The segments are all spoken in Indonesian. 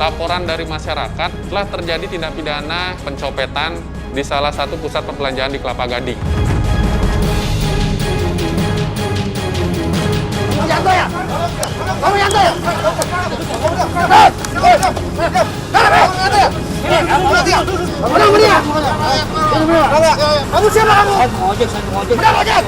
laporan dari masyarakat telah terjadi tindak pidana pencopetan di salah satu pusat perbelanjaan di Kelapa Gading. Kamu ya? Kamu ya? Kamu siapa kamu? Saya ojek.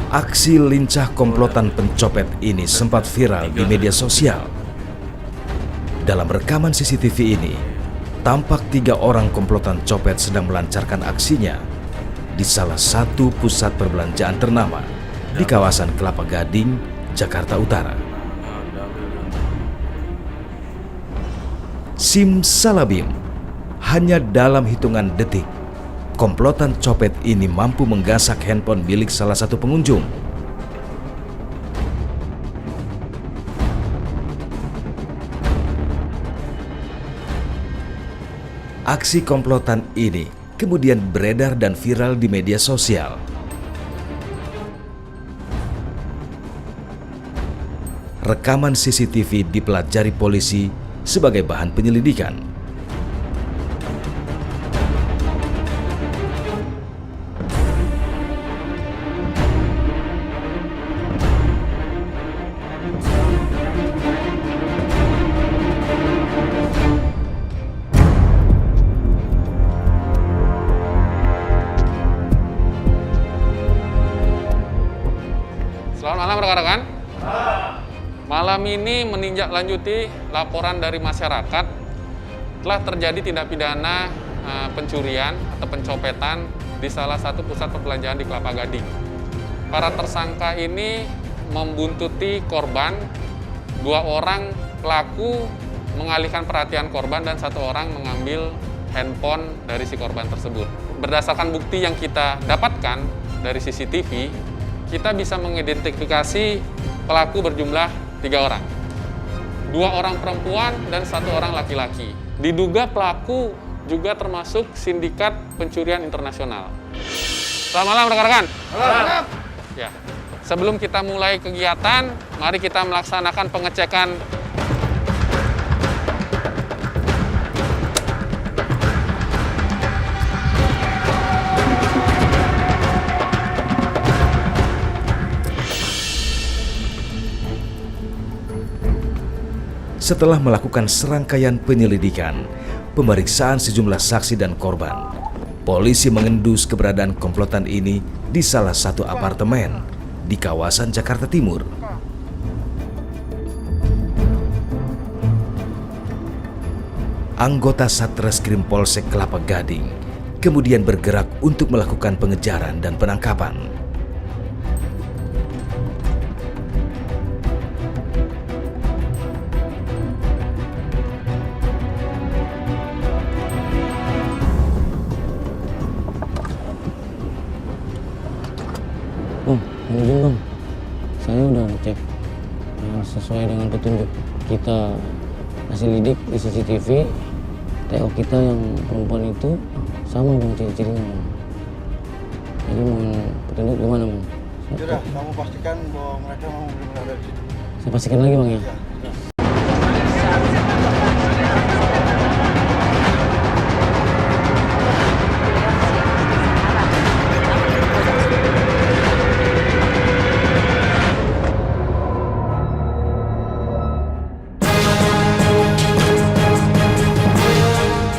Aksi lincah komplotan pencopet ini sempat viral di media sosial. Dalam rekaman CCTV ini, tampak 3 orang komplotan copet sedang melancarkan aksinya di salah satu pusat perbelanjaan ternama di kawasan Kelapa Gading, Jakarta Utara. Simsalabim, hanya dalam hitungan detik, komplotan copet ini mampu menggasak handphone milik salah satu pengunjung. Aksi komplotan ini kemudian beredar dan viral di media sosial. Rekaman CCTV dipelajari polisi sebagai bahan penyelidikan. Selamat malam rekan-rekan. Malam ini menindaklanjuti laporan dari masyarakat telah terjadi tindak pidana pencurian atau pencopetan di salah satu pusat perbelanjaan di Kelapa Gading. Para tersangka ini membuntuti korban, 2 orang pelaku mengalihkan perhatian korban dan 1 orang mengambil handphone dari si korban tersebut. Berdasarkan bukti yang kita dapatkan dari CCTV, kita bisa mengidentifikasi pelaku berjumlah 3 orang. 2 orang perempuan dan 1 orang laki-laki. Diduga pelaku juga termasuk sindikat pencurian internasional. Selamat malam rekan-rekan. Ya, sebelum kita mulai kegiatan, mari kita melaksanakan pengecekan Setelah melakukan serangkaian penyelidikan, pemeriksaan sejumlah saksi dan korban, polisi mengendus keberadaan komplotan ini di salah satu apartemen di kawasan Jakarta Timur. Anggota Satreskrim Polsek Kelapa Gading kemudian bergerak untuk melakukan pengejaran dan penangkapan. Bang, izin bang, saya udah ngecek sesuai dengan petunjuk kita hasil lidik di CCTV. TO kita yang perempuan itu sama bang ciri-cirinya bang. Jadi mohon petunjuk gimana bang? Sudah, kamu pastikan bahwa mereka mau benar-benar dari sini. Saya pastikan lagi bang ya.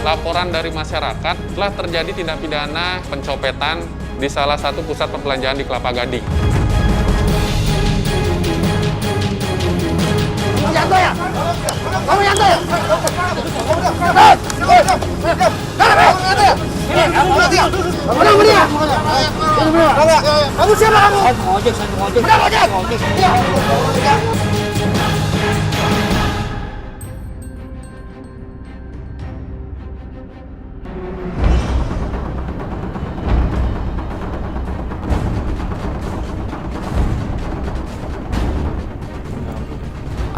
laporan dari masyarakat telah terjadi tindak pidana pencopetan di salah satu pusat perbelanjaan di Kelapa Gading. Kamu nyantai ya? Kamu nyantai ya? Kamu siapa kamu? Saya ojek.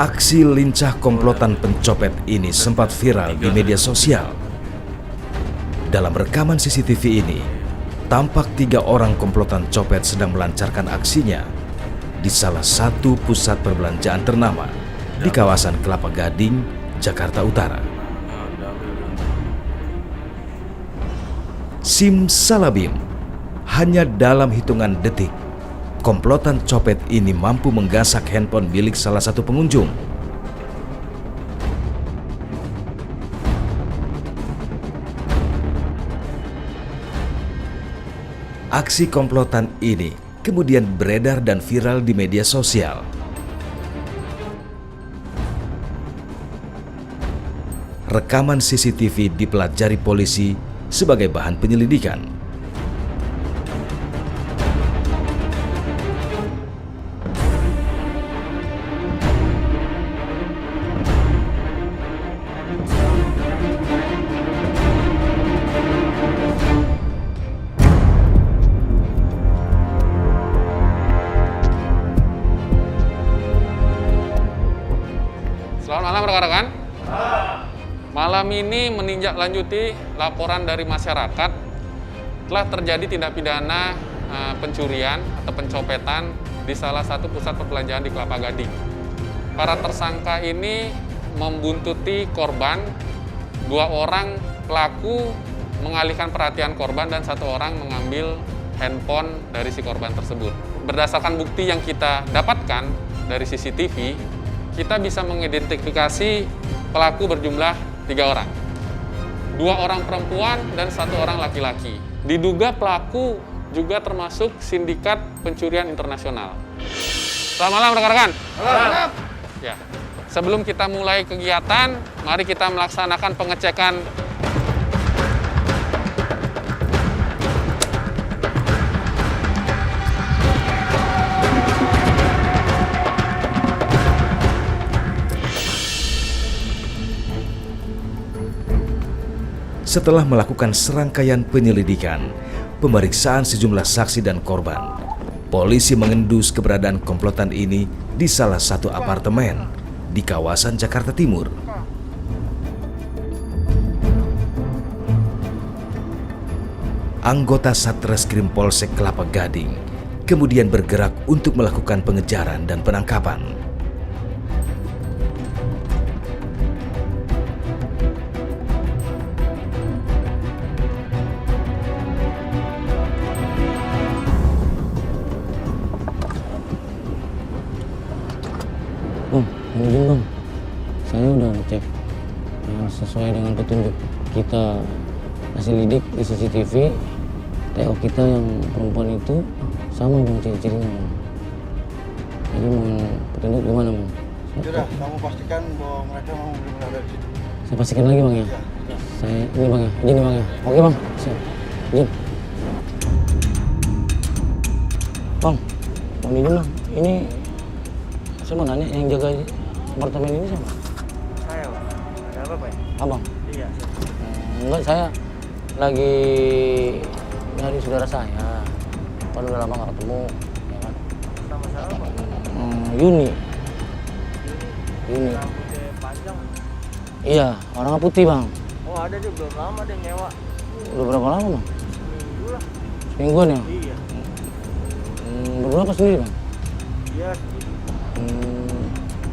Aksi lincah komplotan pencopet ini sempat viral di media sosial. Dalam rekaman CCTV ini, tampak 3 orang komplotan copet sedang melancarkan aksinya di salah satu pusat perbelanjaan ternama di kawasan Kelapa Gading, Jakarta Utara. Simsalabim, hanya dalam hitungan detik, komplotan copet ini mampu menggasak handphone milik salah satu pengunjung. Aksi komplotan ini kemudian beredar dan viral di media sosial. Rekaman CCTV dipelajari polisi sebagai bahan penyelidikan. Selamat malam rekan-rekan. Malam ini menindaklanjuti laporan dari masyarakat telah terjadi tindak pidana pencurian atau pencopetan di salah satu pusat perbelanjaan di Kelapa Gading. Para tersangka ini membuntuti korban, 2 orang pelaku mengalihkan perhatian korban dan 1 orang mengambil handphone dari si korban tersebut. Berdasarkan bukti yang kita dapatkan dari CCTV, kita bisa mengidentifikasi pelaku berjumlah 3 orang. 2 orang perempuan dan 1 orang laki-laki. Diduga pelaku juga termasuk sindikat pencurian internasional. Selamat malam rekan-rekan. Ya. Sebelum kita mulai kegiatan, mari kita melaksanakan pengecekan Setelah melakukan serangkaian penyelidikan, pemeriksaan sejumlah saksi dan korban, polisi mengendus keberadaan komplotan ini di salah satu apartemen di kawasan Jakarta Timur. Anggota Satreskrim Polsek Kelapa Gading kemudian bergerak untuk melakukan pengejaran dan penangkapan. Bang, izin bang, saya udah ngecek sesuai dengan petunjuk kita hasil lidik di CCTV. TO kita yang perempuan itu sama bang ciri-cirinya bang. Jadi mohon petunjuk gimana bang? Sudah, kamu pastikan bahwa mereka memang benar-benar ada di situ. Saya pastikan lagi bang ya. Saya ini bang ya, izin nih bang ya. Oke bang, siap. Izin. Bang, mohon izin bang. Ini saya mau nanya yang jaga apartemen ini siapa? Saya, Pak. Ada apa, Pak? Abang? Iya. Enggak, saya lagi nyari saudara saya. Kan udah lama nggak ketemu, ya kan? Nama siapa, Pak? Yuni. Rambutnya panjang. Iya, orang putih bang. Oh, ada dia belum lama dia nyewa. Udah berapa lama bang? Seminggu lah. Semingguan ya? Iya. Berdua apa sendiri bang? Iya.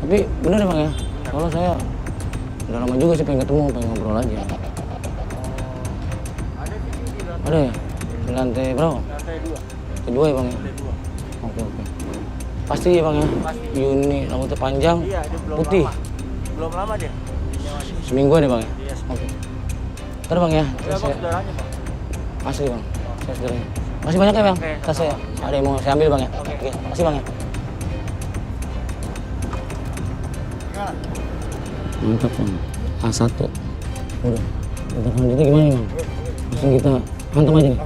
Tapi bener ya bang ya? Kalau saya udah lama juga sih pengen ketemu, pengen ngobrol aja. Ada di sini di lantai. Ada ya? Di lantai berapa? Lantai 2. Kedua ya bang ya? Lantai 2. Oke. Pasti ya bang ya? Pasti. Yuni, rambutnya panjang, Iya, dia belum putih. lama. Belum lama dia. Nyewanya. Semingguan ya bang ya? Iya. Oke. Ntar bang ya? Udah, Bang, saudaranya, Pak. Asli bang, saya saudaranya. Masih banyak ya bang? Oke, Tas saya ada yang mau saya ambil bang ya? Oke. Masih bang ya? Gimana? Mantap bang, A1. Udah, untuk selanjutnya gimana nih bang? Langsung kita hantam aja nih.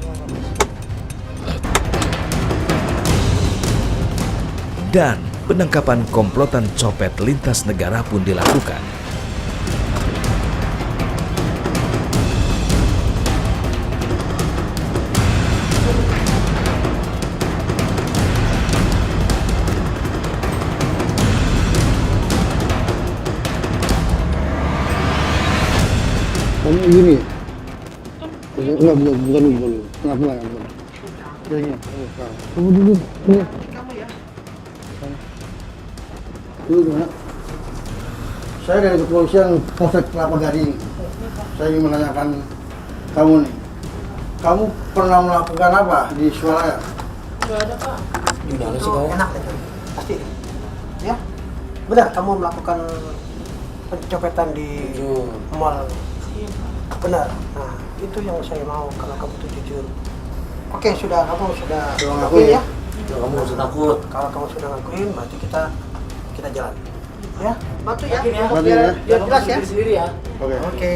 Dan penangkapan komplotan copet lintas negara pun dilakukan. Ini enggak, bukan. Kenapa lah? Ini. Kamu dulu. Ini. Dulu gimana? Saya dari kepolisian Polsek Kelapa Gading. Saya ingin menanyakan kamu nih. Kamu pernah melakukan apa di Swalaya? Enggak ada, Pak. Gimana sih kamu? Enak deh. Pasti. Ya. Benar kamu melakukan pencopetan di mall. Benar. Nah, itu yang saya mau kalau kamu tuh jujur. Oke, kamu sudah ngakuin ya? Kamu nggak usah takut. Kalau kamu sudah ngakuin, berarti kita jalan. Ya, bantu ya. Bantu ya. Biar jelas ya. Sendiri ya. Oke. Oke.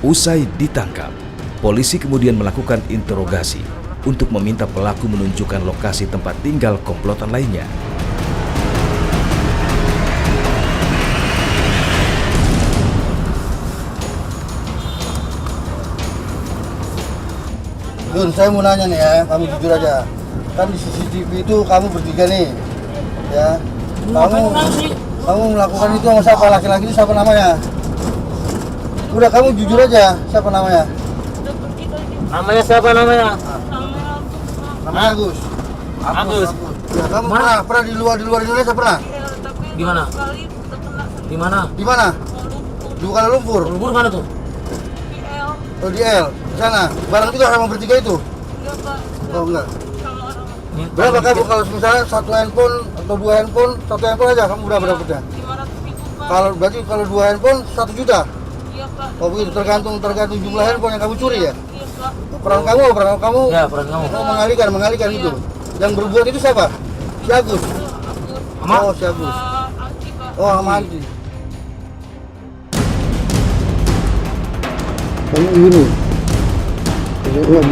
Usai ditangkap, polisi kemudian melakukan interogasi untuk meminta pelaku menunjukkan lokasi tempat tinggal komplotan lainnya. Yun, saya mau nanya nih ya, kamu jujur aja. Kan di CCTV itu kamu bertiga nih, ya. Kamu melakukan itu sama siapa? Laki-laki itu siapa namanya? Udah, kamu jujur aja, siapa namanya? Namanya siapa namanya? Namanya Agus. Agus. Ya, kamu pernah di luar Indonesia pernah? Di mana? Di mana? Di mana? Di Kuala Lumpur. Lumpur mana tuh? Oh, di L. Di sana. Barang juga sama bertiga itu? Oh, enggak. Berapa kamu kalau misalnya satu handphone atau dua handphone, satu handphone aja kamu udah dapetnya? Kalau berarti kalau dua handphone 1 juta? Iya, Pak. Oh begitu, tergantung jumlah handphone yang kamu curi ya? Iya, Pak. Peran kamu? Ya, peran kamu. Oh, mengalihkan itu. Yang berbuat itu siapa? Si Agus. Oh, si Agus. Anti, Pak. Oh, sama Anti. Kamu ini? Bukan.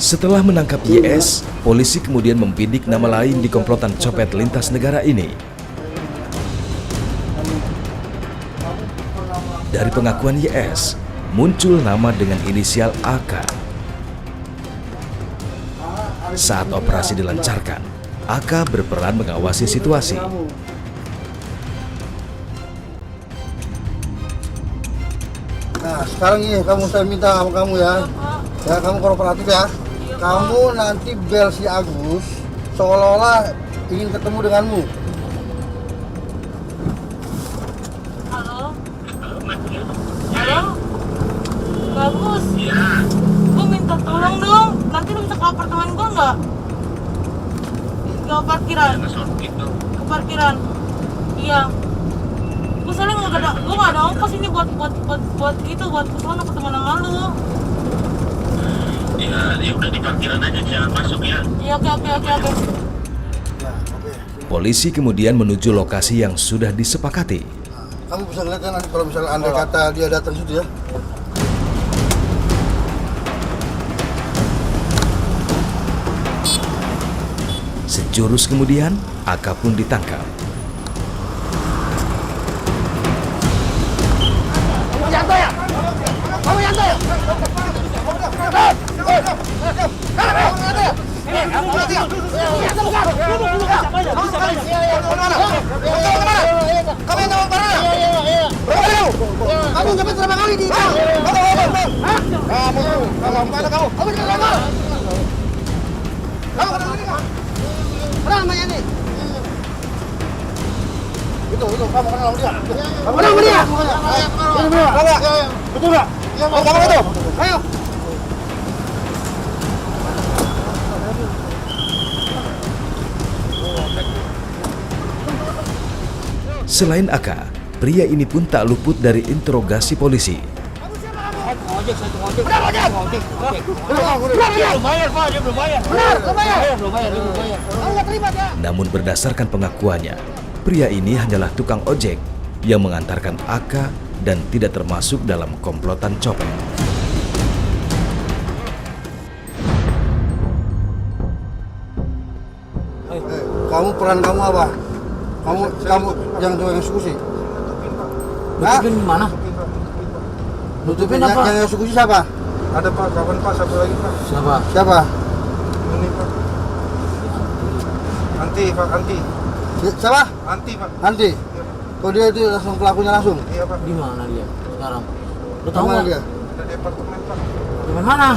Setelah menangkap YS, polisi kemudian membidik nama lain di komplotan copet lintas negara ini. Dari pengakuan YS, muncul nama dengan inisial AK. Saat operasi dilancarkan, AK berperan mengawasi situasi. Nah, sekarang ini saya minta sama kamu ya. Ya, kamu kooperatif ya. Kamu nanti bel si Agus seolah-olah ingin ketemu denganmu. Halo? Halo? Bagus. Gue minta tolong dong. Nanti lu bisa ke apartemen gue nggak? Ke parkiran. Ke parkiran. Iya. Gue soalnya gue nggak ada ongkos ini buat kesana ketemu sama lu. Ya udah di parkiran aja, jangan masuk ya. Iya, oke. Polisi kemudian menuju lokasi yang sudah disepakati. Kamu bisa lihat kan kalau misalnya andai kata dia datang situ ya. Sejurus kemudian, AK pun ditangkap. Kamu sampai berapa kali di itu? Pernah namanya nih? Itu kamu kenal sama dia. Pernah sama dia? Betul nggak? Kamu itu? Ayo. Selain AK, pria ini pun tak luput dari interogasi polisi. Namun berdasarkan pengakuannya, pria ini hanyalah tukang ojek yang mengantarkan AK dan tidak termasuk dalam komplotan copet. peran kamu apa? Kamu yang eksekusi? Nutupin gimana? Nutupin apa? Yang eksekusi siapa? Ada Pak, kapan Pak? Satu lagi Pak. Siapa? Ini Pak. Anti Pak, Anti. Siapa? Anti Pak. Anti. Oh dia itu langsung pelakunya langsung? Iya Pak. Di mana dia sekarang? Lu tahu Mana nggak? dia? Ada di apartemen Pak. Di mana?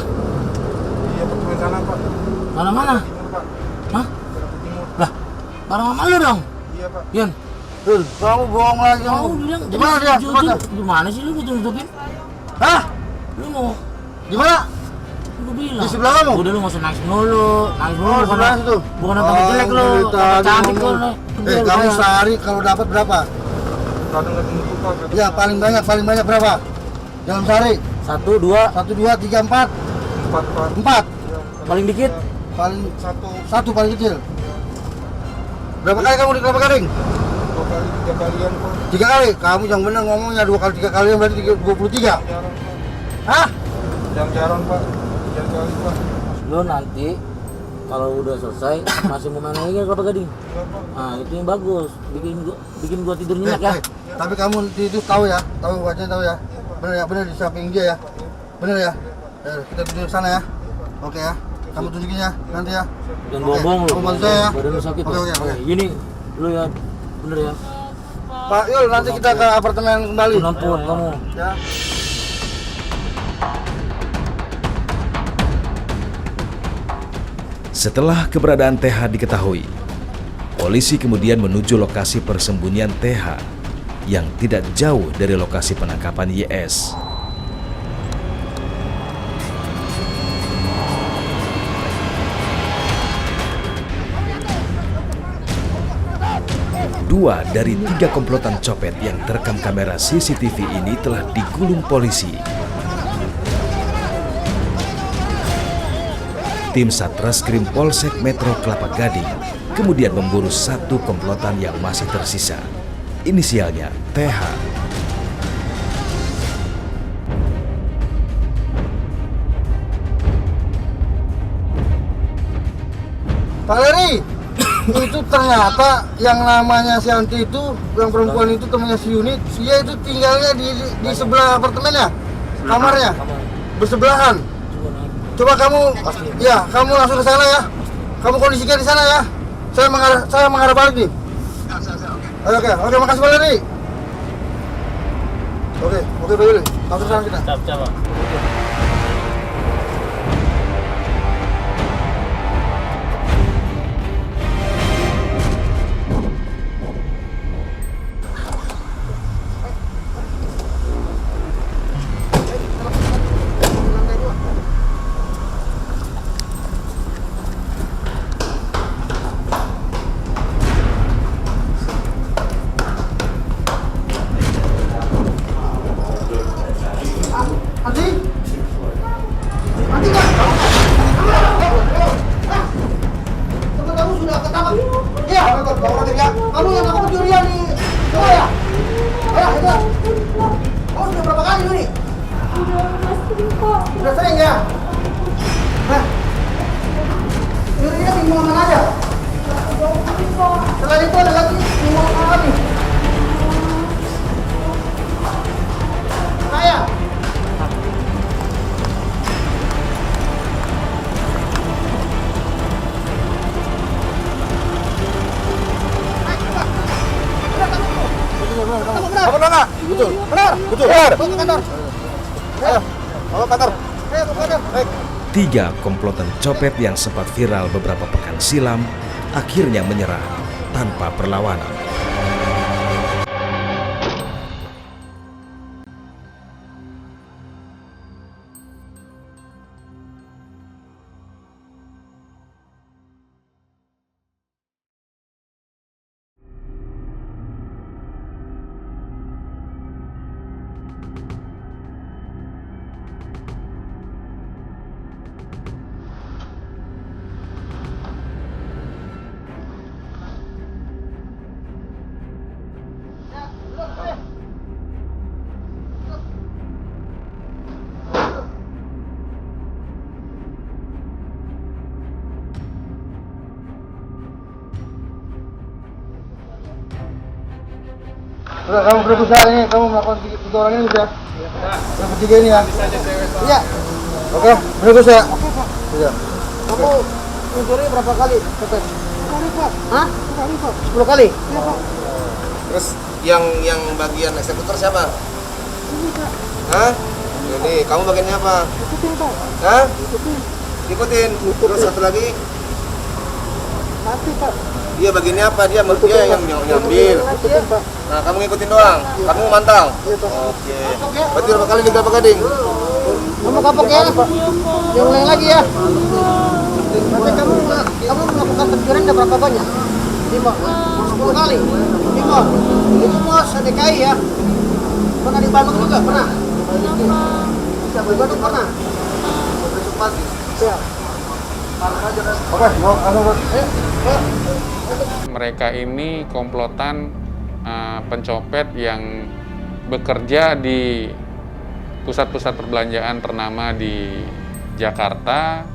Di apartemen sana Pak. Mana? Timur Pak. Hah? Ke timur. Lah, barang sama lu dong? Iya Pak. Yan, Dul, kamu bohong lagi kamu kamu. bilang Di mana dia? jujur. Gimana sih lu nutupin? Hah? Lu mau Di mana? lu bilang Di sebelah kamu? udah lu nggak usah nangis mulu Oh, sebelah situ. bukan tambah jelek lu tambah cantik lu Kamu sehari kalau dapat berapa? Kadang nggak tentu Pak. Kadang Ya paling banyak berapa? Dalam sehari? 1, 2, 1, 2, 3, 4. 4 Pak. 4. paling dikit Paling Satu, satu paling kecil. Berapa kali kamu di kelapa gading? 2 kali, 3 kalian Pak. 3 kali. Kamu yang benar ngomongnya 2 kali 3 kali berarti 23. Jarang Pak. Hah? Yang jarang Pak. Yang kali Pak. lu nanti kalau udah selesai masih mau main lagi ke Kelapa Gading. Iya Pak. Nah itu yang bagus, bikin gua tidur nyenyak ya. Tapi kamu itu tahu ya, tahu wajahnya tahu ya. Benar di samping dia ya. Benar ya. Kita tidur sana ya. Oke ya. Kamu tunjukin ya nanti ya. Dan Oke, bohong lu. kamu bantu saya ya. Badan lu sakit. Oke, loh. oke. Gini lu ya, bener ya. Pak Yul nanti kita ke apartemen kembali. Ampun kamu. Ya. Setelah keberadaan TH diketahui, polisi kemudian menuju lokasi persembunyian TH yang tidak jauh dari lokasi penangkapan YS. Dua dari 3 komplotan copet yang terekam kamera CCTV ini telah digulung polisi. Tim Satreskrim Polsek Metro Kelapa Gading kemudian memburu 1 komplotan yang masih tersisa. Inisialnya TH. Pak Leri, itu ternyata yang namanya si Anti itu, yang perempuan itu temannya si Yuni, dia itu tinggalnya di sebelah apartemennya, kamarnya, bersebelahan. Coba kamu, ya kamu langsung ke sana ya, kamu kondisikan di sana ya. Saya mengarah balik nih. Oke, makasih Pak Leri. Oke Pak Yuli, langsung sana kita. Coba. Anti? Anti nggak? Teman kamu sudah ketangkap? Iya, kamu yang aku pencurian nih. Coba ya? Ayo, itu. Kamu sudah berapa kali ini? Sudah sering ya? Nah, curinya minggu mana aja? Selain itu ada lagi minggu apa nih? Saya. Apa enggak? Betul. Benar. Bawa ke kantor. Ayo. Bawa kantor. Ayo ke kantor. Baik. 3 komplotan copet yang sempat viral beberapa pekan silam akhirnya menyerah tanpa perlawanan. Udah, kamu berusaha ini, kamu melakukan tiga orang ini udah. Yang ketiga ini ya. Iya. Oke, berusaha. Oke Pak. Iya. Kamu mencuri berapa kali copet? 10 kali Pak. Hah? 10 kali Pak. 10 kali? Iya Pak. Terus yang bagian eksekutor siapa? Ini Pak. Hah? Ini, kamu bagiannya apa? Ikutin Pak. Hah? Ikutin. Ikutin. Terus satu lagi? Mati Pak. Dia bagiannya apa? Dia yang nyambil. Ikutin Pak. Nah, kamu ngikutin doang. Kamu mantau. Iya Pak. Oke. Berarti berapa kali digelap gading? Kamu kapok ya? Yang lain lagi ya. Berarti kamu melakukan pencurian udah berapa banyak? 10 kali. 5. Itu bos DKI ya. Pernah di Bandung juga pernah. Di Bandung pernah. Besok pagi. Siap. Oke, mau kamu Mereka ini komplotan pencopet yang bekerja di pusat-pusat perbelanjaan ternama di Jakarta,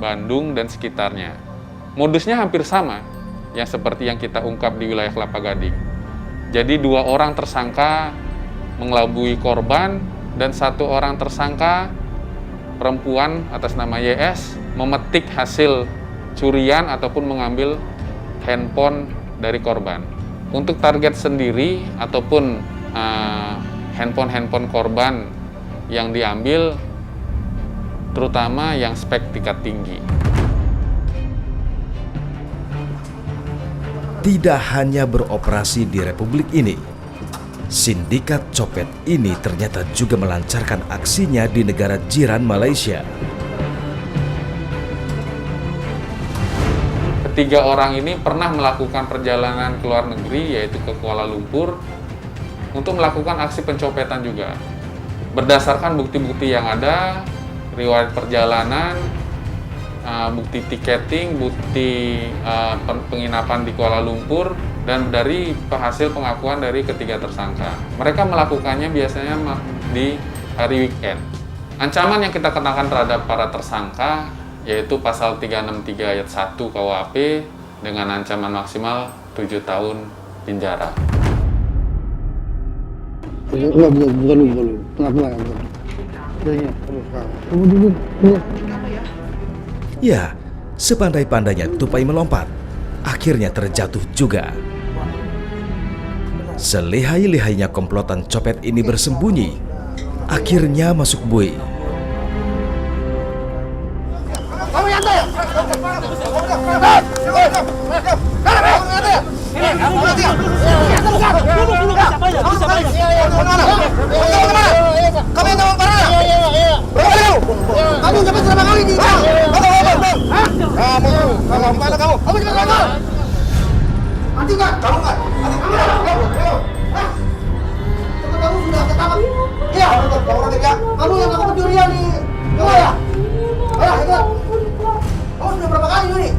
Bandung, dan sekitarnya. Modusnya hampir sama, yang seperti yang kita ungkap di wilayah Kelapa Gading. Jadi 2 orang tersangka mengelabui korban, dan 1 orang tersangka perempuan atas nama YS memetik hasil curian ataupun mengambil handphone dari korban. Untuk target sendiri ataupun handphone korban yang diambil, terutama yang spek tingkat tinggi. Tidak hanya beroperasi di Republik ini, sindikat copet ini ternyata juga melancarkan aksinya di negara jiran Malaysia. Ketiga orang ini pernah melakukan perjalanan ke luar negeri, yaitu ke Kuala Lumpur, untuk melakukan aksi pencopetan juga. Berdasarkan bukti-bukti yang ada, riwayat perjalanan, bukti tiketing, bukti penginapan di Kuala Lumpur, dan dari hasil pengakuan dari ketiga tersangka. Mereka melakukannya biasanya di hari weekend. Ancaman yang kita kenakan terhadap para tersangka yaitu pasal 363 ayat 1 KUHP dengan ancaman maksimal 7 tahun penjara. Bukan. Pelan-pelan. Kamu dulu. Ya, sepandai-pandainya tupai melompat, akhirnya terjatuh juga. Selihai-lihainya komplotan copet ini bersembunyi, akhirnya masuk bui. Kamu dapat berapa kali nih? Mati nggak? Kamu nggak? Kamu sudah ketangkap? Iya. Kamu yang melakukan pencurian di gua ya? Ayo, ikut. Kamu sudah berapa kali ini?